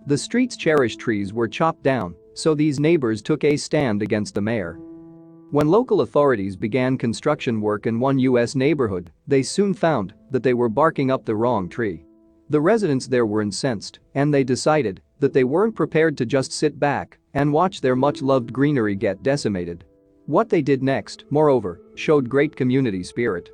The street's cherished trees were chopped down, so these neighbors took a stand against the mayor. When local authorities began construction work in one U.S. neighborhood, they soon found that they were barking up the wrong tree. The residents there were incensed, and they decided that they weren't prepared to just sit back and watch their much-loved greenery get decimated. What they did next, moreover, showed great community spirit.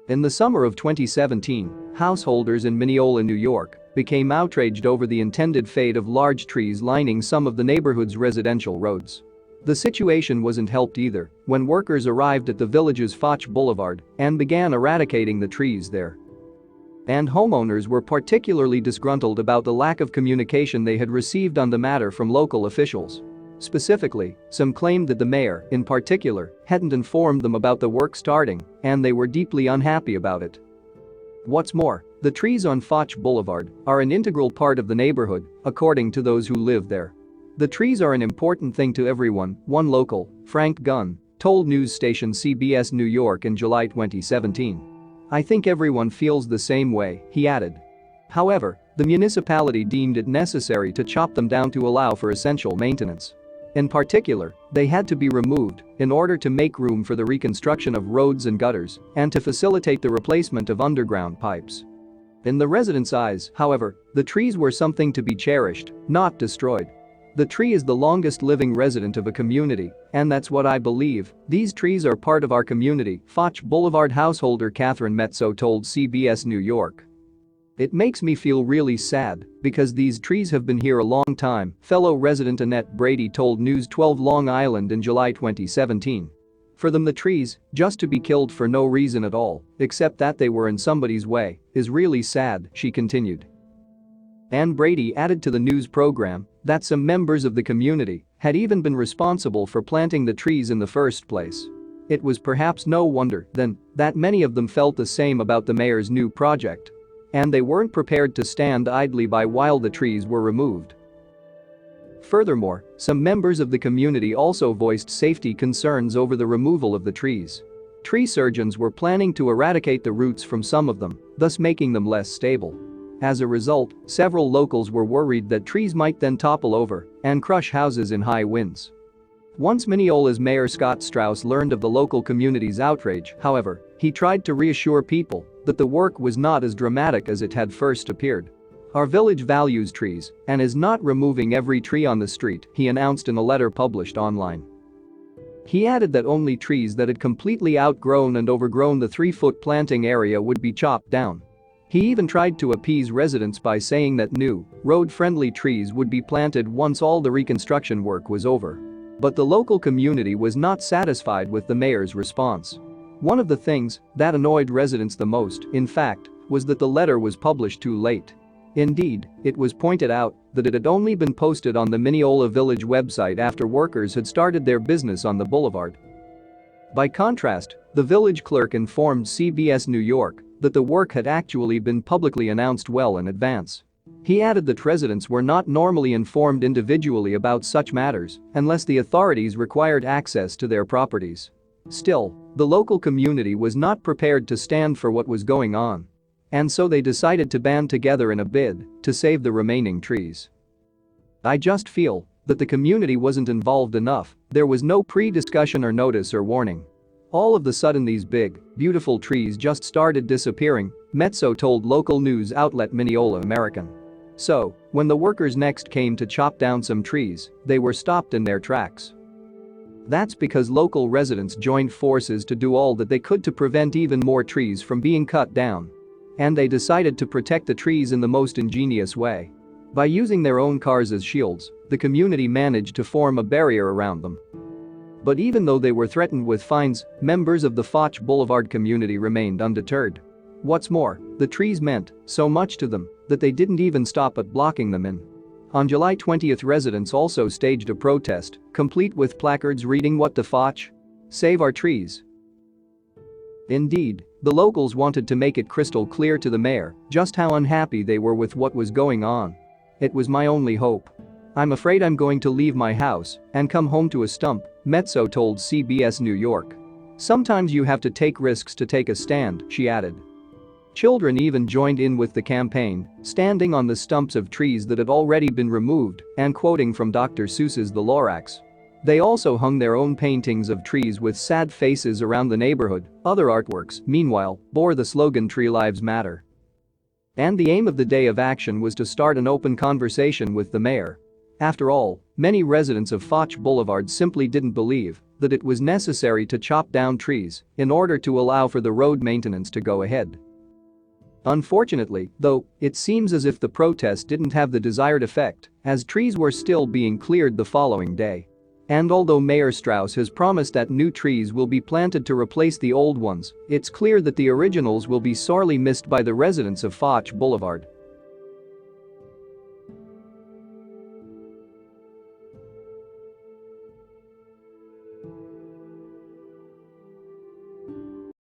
In the summer of 2017, householders in Mineola, New York, became outraged over the intended fate of large trees lining some of the neighborhood's residential roads. The situation wasn't helped either when workers arrived at the village's Foch Boulevard and began eradicating the trees there. And homeowners were particularly disgruntled about the lack of communication they had received on the matter from local officials. Specifically, some claimed that the mayor, in particular, hadn't informed them about the work starting, and they were deeply unhappy about it. What's more, the trees on Foch Boulevard are an integral part of the neighborhood, according to those who live there. The trees are an important thing to everyone, one local, Frank Gunn, told news station CBS New York in July 2017. I think everyone feels the same way, he added. However, the municipality deemed it necessary to chop them down to allow for essential maintenance. In particular, they had to be removed in order to make room for the reconstruction of roads and gutters and to facilitate the replacement of underground pipes. In the residents' eyes, however, the trees were something to be cherished, not destroyed. The tree is the longest living resident of a community, and that's what I believe. These trees are part of our community, Foch Boulevard householder Catherine Mezzo told CBS New York. It makes me feel really sad because these trees have been here a long time, fellow resident Annette Brady told News 12 Long Island in July 2017. For them the trees, just to be killed for no reason at all, except that they were in somebody's way, is really sad, she continued. Ann Brady added to the news program that some members of the community had even been responsible for planting the trees in the first place. It was perhaps no wonder, then, that many of them felt the same about the mayor's new project. And they weren't prepared to stand idly by while the trees were removed. Furthermore, some members of the community also voiced safety concerns over the removal of the trees. Tree surgeons were planning to eradicate the roots from some of them, thus making them less stable. As a result, several locals were worried that trees might then topple over and crush houses in high winds. Once Mineola's Mayor Scott Strauss learned of the local community's outrage, however, he tried to reassure people that the work was not as dramatic as it had first appeared. Our village values trees and is not removing every tree on the street, he announced in a letter published online. He added that only trees that had completely outgrown and overgrown the 3-foot planting area would be chopped down. He even tried to appease residents by saying that new, road-friendly trees would be planted once all the reconstruction work was over. But the local community was not satisfied with the mayor's response. One of the things that annoyed residents the most, in fact, was that the letter was published too late. Indeed, it was pointed out that it had only been posted on the Mineola Village website after workers had started their business on the boulevard. By contrast, the village clerk informed CBS New York that the work had actually been publicly announced well in advance. He added that residents were not normally informed individually about such matters unless the authorities required access to their properties. Still, the local community was not prepared to stand for what was going on. And so they decided to band together in a bid to save the remaining trees. I just feel that the community wasn't involved enough, there was no pre-discussion or notice or warning. All of the sudden these big, beautiful trees just started disappearing, Mezzo told local news outlet Mineola American. So, when the workers next came to chop down some trees, they were stopped in their tracks. That's because local residents joined forces to do all that they could to prevent even more trees from being cut down. And they decided to protect the trees in the most ingenious way. By using their own cars as shields, the community managed to form a barrier around them. But even though they were threatened with fines, members of the Foch Boulevard community remained undeterred. What's more, the trees meant so much to them that they didn't even stop at blocking them in. On July 20, residents also staged a protest, complete with placards reading "What the Foch? Save our trees." Indeed, the locals wanted to make it crystal clear to the mayor just how unhappy they were with what was going on. It was my only hope. I'm afraid I'm going to leave my house and come home to a stump, Mezzo told CBS New York. Sometimes you have to take risks to take a stand, she added. Children even joined in with the campaign, standing on the stumps of trees that had already been removed and quoting from Dr. Seuss's The Lorax. They also hung their own paintings of trees with sad faces around the neighborhood. Other artworks, meanwhile, bore the slogan "Tree Lives Matter." And the aim of the day of action was to start an open conversation with the mayor. After all, many residents of Foch Boulevard simply didn't believe that it was necessary to chop down trees in order to allow for the road maintenance to go ahead. Unfortunately, though, it seems as if the protest didn't have the desired effect, as trees were still being cleared the following day. And although Mayor Strauss has promised that new trees will be planted to replace the old ones, it's clear that the originals will be sorely missed by the residents of Foch Boulevard.